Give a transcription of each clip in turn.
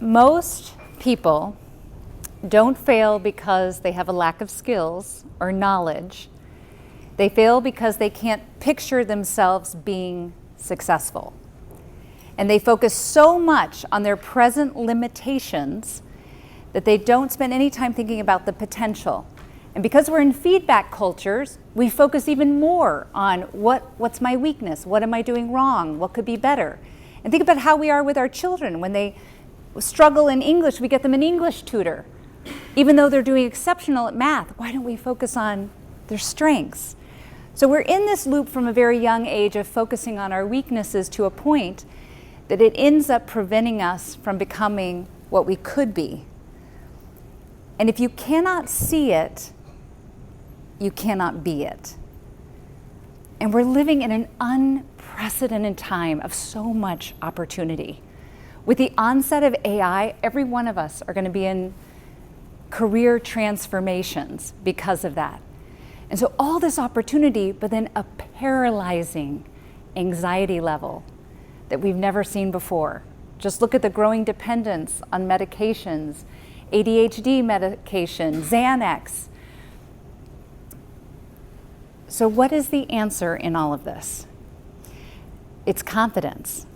Most people don't fail because they have a lack of skills or knowledge. They fail because they can't picture themselves being successful. And they focus so much on their present limitations that they don't spend any time thinking about the potential. And because we're in feedback cultures, we focus even more on what's my weakness? What am I doing wrong? What could be better? And think about how we are with our children. When they struggle in English, we get them an English tutor. Even though they're doing exceptional at math, why don't we focus on their strengths? So we're in this loop from a very young age of focusing on our weaknesses to a point that it ends up preventing us from becoming what we could be. And if you cannot see it, you cannot be it. And we're living in an unprecedented time of so much opportunity. With the onset of AI, every one of us are going to be in career transformations because of that. And so all this opportunity, but then a paralyzing anxiety level that we've never seen before. Just look at the growing dependence on medications, ADHD medication, Xanax. So what is the answer in all of this? It's confidence,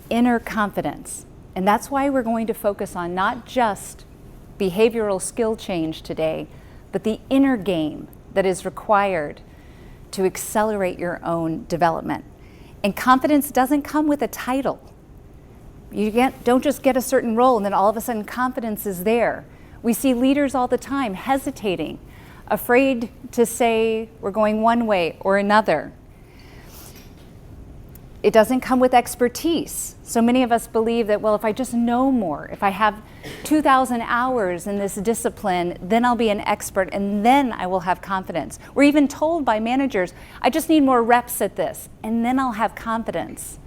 inner confidence. And that's why we're going to focus on not just behavioral skill change today, but the inner game that is required to accelerate your own development. And confidence doesn't come with a title. You don't just get a certain role and then all of a sudden confidence is there. We see leaders all the time hesitating, afraid to say we're going one way or another. It doesn't come with expertise. So many of us believe that, well, if I just know more, if I have 2,000 hours in this discipline, then I'll be an expert and then I will have confidence. We're even told by managers, I just need more reps at this and then I'll have confidence.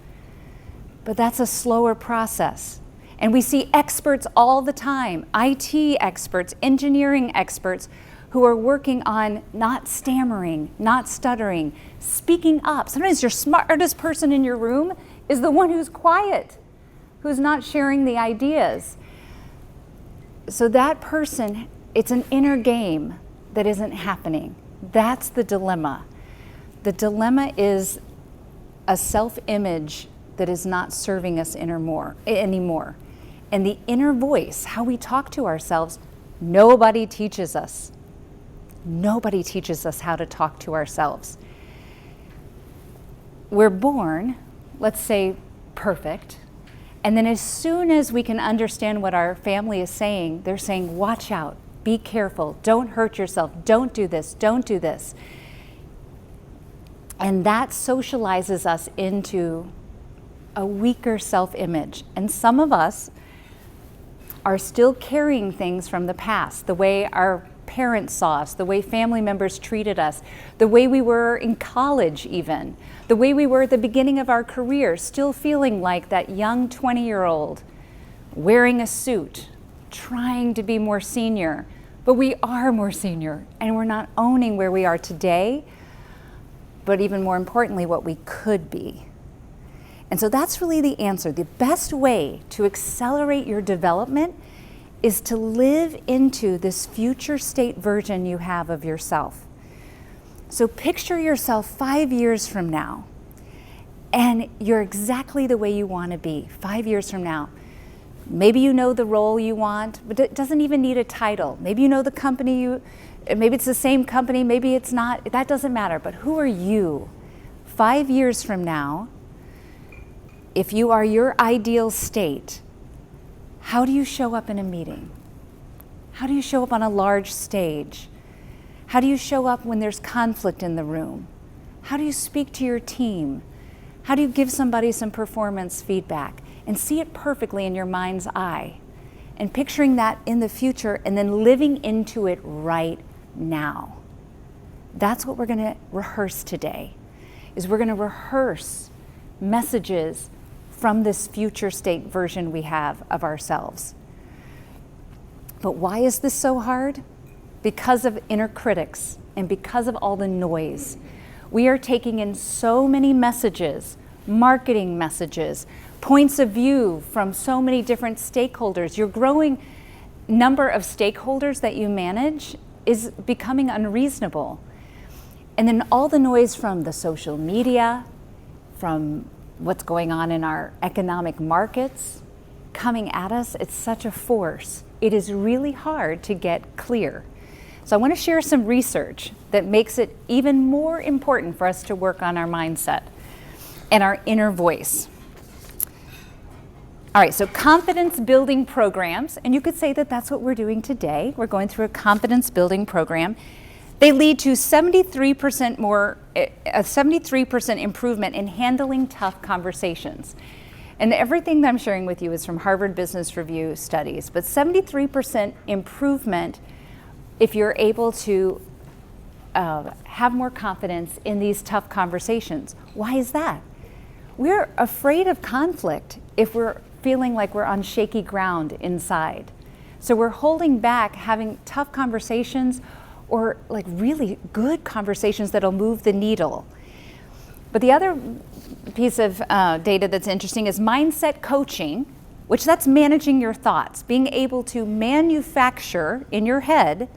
But that's a slower process. And we see experts all the time, IT experts, engineering experts, who are working on not stammering, not stuttering, speaking up. Sometimes your smartest person in your room is the one who's quiet, who's not sharing the ideas. So that person, it's an inner game that isn't happening. That's the dilemma. The dilemma is a self-image that is not serving us anymore. And the inner voice, how we talk to ourselves, nobody teaches us. Nobody teaches us how to talk to ourselves. We're born, let's say, perfect, and then as soon as we can understand what our family is saying, they're saying, watch out, be careful, don't hurt yourself, don't do this, don't do this. And that socializes us into a weaker self-image. And some of us are still carrying things from the past, the way our parents saw us, the way family members treated us, the way we were in college even, the way we were at the beginning of our career, still feeling like that young 20-year-old wearing a suit, trying to be more senior, but we are more senior and we're not owning where we are today, but even more importantly, what we could be. And so that's really the answer. The best way to accelerate your development is to live into this future state version you have of yourself. So picture yourself 5 years from now, and you're exactly the way you want to be 5 years from now. Maybe you know the role you want, but it doesn't even need a title. Maybe you know the company maybe it's the same company, maybe it's not, that doesn't matter, but who are you 5 years from now? If you are your ideal state, how do you show up in a meeting? How do you show up on a large stage? How do you show up when there's conflict in the room? How do you speak to your team? How do you give somebody some performance feedback? And see it perfectly in your mind's eye. And picturing that in the future and then living into it right now. That's what we're going to rehearse today, is we're going to rehearse messages from this future state version we have of ourselves. But why is this so hard? Because of inner critics and because of all the noise. We are taking in so many messages marketing messages, points of view from so many different stakeholders. Your growing number of stakeholders that you manage is becoming unreasonable. And then all the noise from the social media, from what's going on in our economic markets coming at us, it's such a force. It is really hard to get clear. So I want to share some research that makes it even more important for us to work on our mindset and our inner voice. All right, so confidence building programs, and you could say that that's what we're doing today. We're going through a confidence building program. They lead to 73% improvement in handling tough conversations. And everything that I'm sharing with you is from Harvard Business Review studies, but 73% improvement if you're able to have more confidence in these tough conversations. Why is that? We're afraid of conflict if we're feeling like we're on shaky ground inside. So we're holding back having tough conversations or like really good conversations that'll move the needle. But the other piece of data that's interesting is mindset coaching, which that's managing your thoughts, being able to manufacture in your head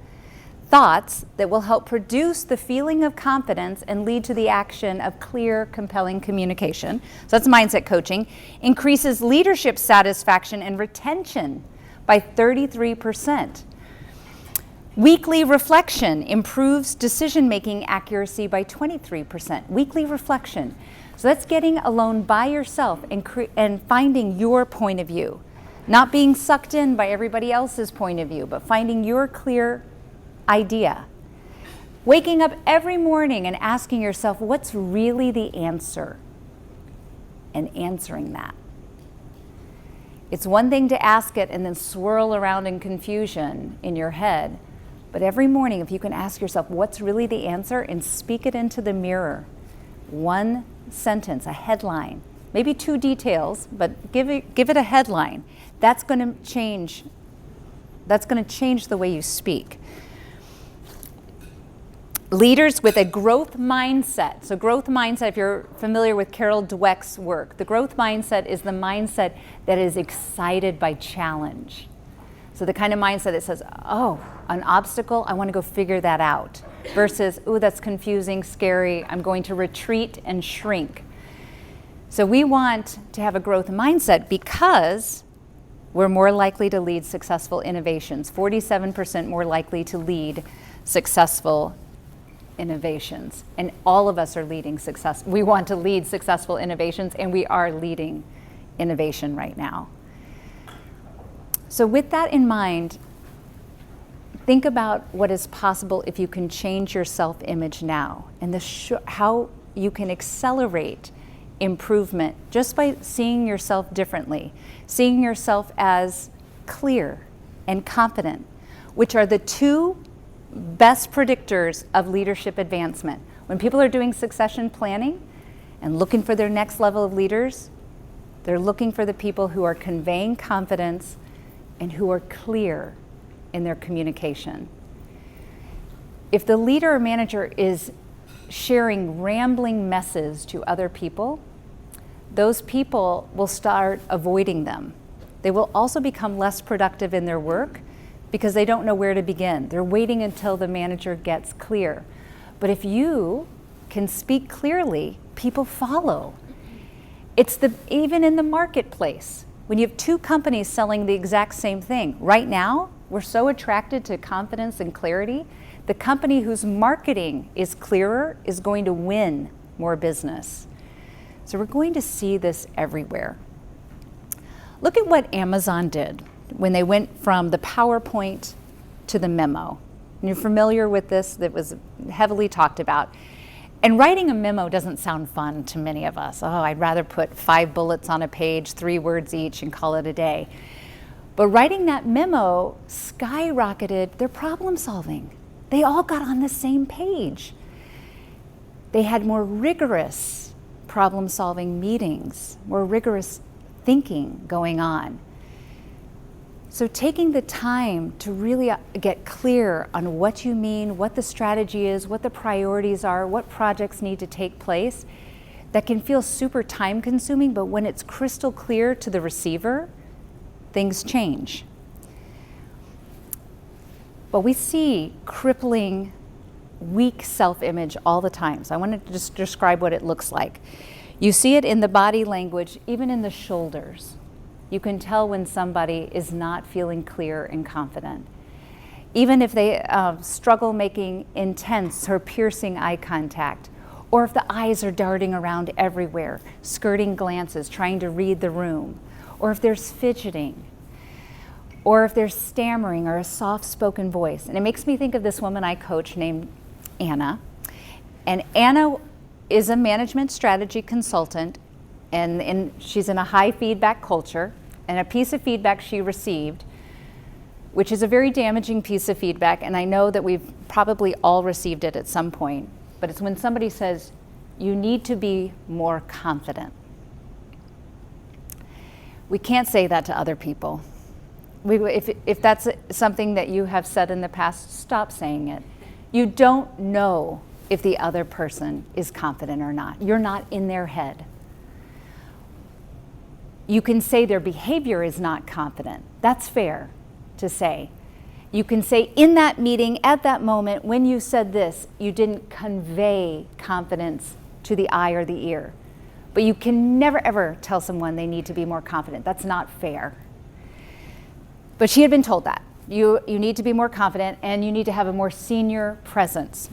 thoughts that will help produce the feeling of confidence and lead to the action of clear, compelling communication. So that's mindset coaching. Increases leadership satisfaction and retention by 33%. Weekly reflection improves decision-making accuracy by 23%. Weekly reflection. So that's getting alone by yourself and finding your point of view. Not being sucked in by everybody else's point of view, but finding your clear idea. Waking up every morning and asking yourself, what's really the answer? And answering that. It's one thing to ask it and then swirl around in confusion in your head. But every morning, if you can ask yourself, what's really the answer? And speak it into the mirror. One sentence, a headline, maybe 2 details, but give it a headline. That's going to change the way you speak. Leaders with a growth mindset. So growth mindset, if you're familiar with Carol Dweck's work, the growth mindset is the mindset that is excited by challenge. So the kind of mindset that says, oh, an obstacle, I want to go figure that out. Versus, ooh, that's confusing, scary, I'm going to retreat and shrink. So we want to have a growth mindset because we're more likely to lead successful innovations, 47% more likely to lead successful innovations. And all of us are leading success. We want to lead successful innovations, and we are leading innovation right now. So with that in mind, think about what is possible if you can change your self-image now and how you can accelerate improvement just by seeing yourself differently, seeing yourself as clear and confident, which are the 2 best predictors of leadership advancement. When people are doing succession planning and looking for their next level of leaders, they're looking for the people who are conveying confidence and who are clear in their communication. If the leader or manager is sharing rambling messes to other people, those people will start avoiding them. They will also become less productive in their work because they don't know where to begin. They're waiting until the manager gets clear. But if you can speak clearly, people follow. Even in the marketplace, when you have 2 companies selling the exact same thing, right now, we're so attracted to confidence and clarity. The company whose marketing is clearer is going to win more business. So we're going to see this everywhere. Look at what Amazon did when they went from the PowerPoint to the memo. And you're familiar with this, that was heavily talked about. And writing a memo doesn't sound fun to many of us. Oh, I'd rather put 5 bullets on a page, 3 words each, and call it a day. But writing that memo skyrocketed their problem solving. They all got on the same page. They had more rigorous problem solving meetings, more rigorous thinking going on. So taking the time to really get clear on what you mean, what the strategy is, what the priorities are, what projects need to take place, that can feel super time consuming, but when it's crystal clear to the receiver, things change. But we see crippling, weak self-image all the time. So I want to just describe what it looks like. You see it in the body language, even in the shoulders. You can tell when somebody is not feeling clear and confident. Even if they struggle making intense or piercing eye contact, or if the eyes are darting around everywhere, skirting glances, trying to read the room, or if there's fidgeting, or if there's stammering or a soft-spoken voice. And it makes me think of this woman I coach named Anna. And Anna is a management strategy consultant, and she's in a high feedback culture, and a piece of feedback she received, which is a very damaging piece of feedback, and I know that we've probably all received it at some point, but it's when somebody says, you need to be more confident. We can't say that to other people. If that's something that you have said in the past, stop saying it. You don't know if the other person is confident or not. You're not in their head. You can say their behavior is not confident. That's fair to say. You can say in that meeting, at that moment, when you said this, you didn't convey confidence to the eye or the ear. But you can never ever tell someone they need to be more confident. That's not fair. But she had been told that. You need to be more confident and you need to have a more senior presence.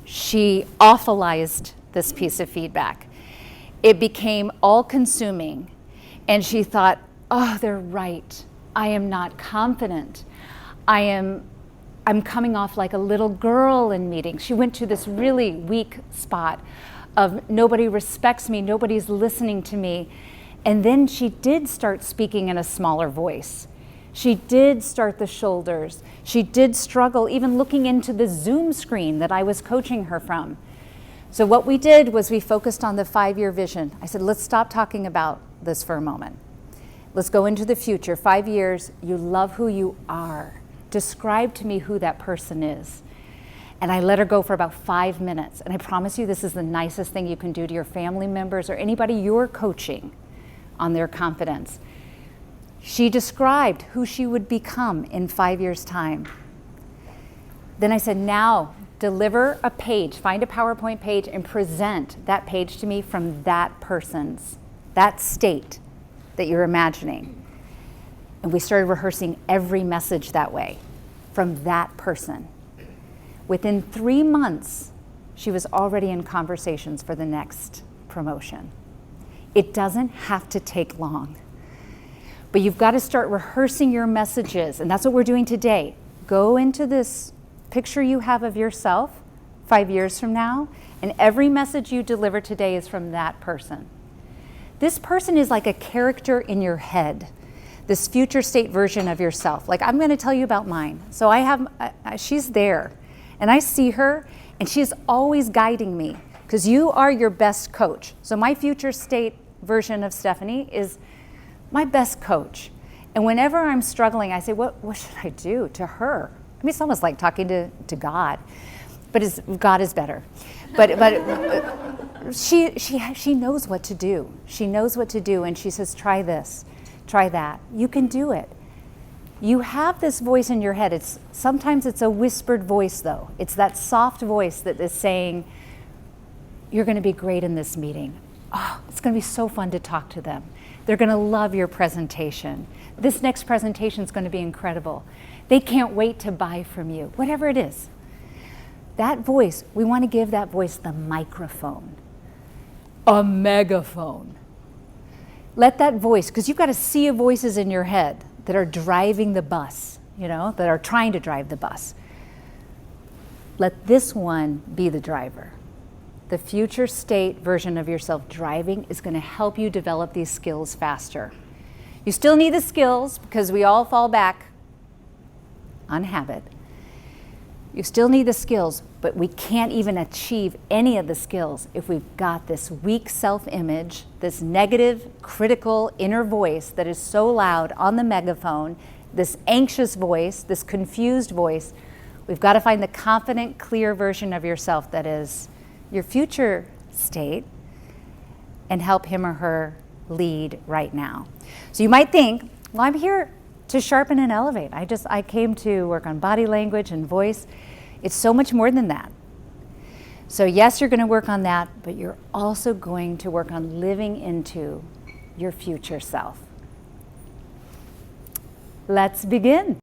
She awfulized this piece of feedback. It became all-consuming, and she thought, oh, they're right. I am not confident. I'm coming off like a little girl in meetings. She went to this really weak spot of nobody respects me, nobody's listening to me. And then she did start speaking in a smaller voice. She did start the shoulders. She did struggle even looking into the Zoom screen that I was coaching her from. So what we did was we focused on the 5-year vision. I said, let's stop talking about this for a moment. Let's go into the future. 5 years, you love who you are. Describe to me who that person is. And I let her go for about 5 minutes. And I promise you, this is the nicest thing you can do to your family members or anybody you're coaching on their confidence. She described who she would become in 5 years' time. Then I said, now deliver a page, find a PowerPoint page and present that page to me from that person's, that state that you're imagining. And we started rehearsing every message that way from that person. Within 3 months, she was already in conversations for the next promotion. It doesn't have to take long. But you've got to start rehearsing your messages, and that's what we're doing today. Go into this picture you have of yourself 5 years from now, and every message you deliver today is from that person. This person is like a character in your head, this future state version of yourself. Like, I'm going to tell you about mine. So she's there, and I see her, and she's always guiding me, because you are your best coach. So my future state version of Stephanie is my best coach. And whenever I'm struggling, I say, what should I do to her? I mean, it's almost like talking to God, but God is better. But she knows what to do. She knows what to do, and she says, try this, try that. You can do it. You have this voice in your head. Sometimes it's a whispered voice, though. It's that soft voice that is saying, you're going to be great in this meeting. Oh, it's going to be so fun to talk to them. They're going to love your presentation. This next presentation is going to be incredible. They can't wait to buy from you, whatever it is. That voice, we want to give that voice the microphone, a megaphone. Let that voice, because you've got a sea of voices in your head that are driving the bus, that are trying to drive the bus. Let this one be the driver. The future state version of yourself driving is going to help you develop these skills faster. You still need the skills because we all fall back on habit. You still need the skills, but we can't even achieve any of the skills if we've got this weak self-image, this negative, critical inner voice that is so loud on the megaphone, this anxious voice, this confused voice. We've got to find the confident, clear version of yourself that is your future state and help him or her lead right now. So you might think, well, I'm here to sharpen and elevate. I came to work on body language and voice. It's so much more than that. So yes, you're going to work on that, but you're also going to work on living into your future self. Let's begin.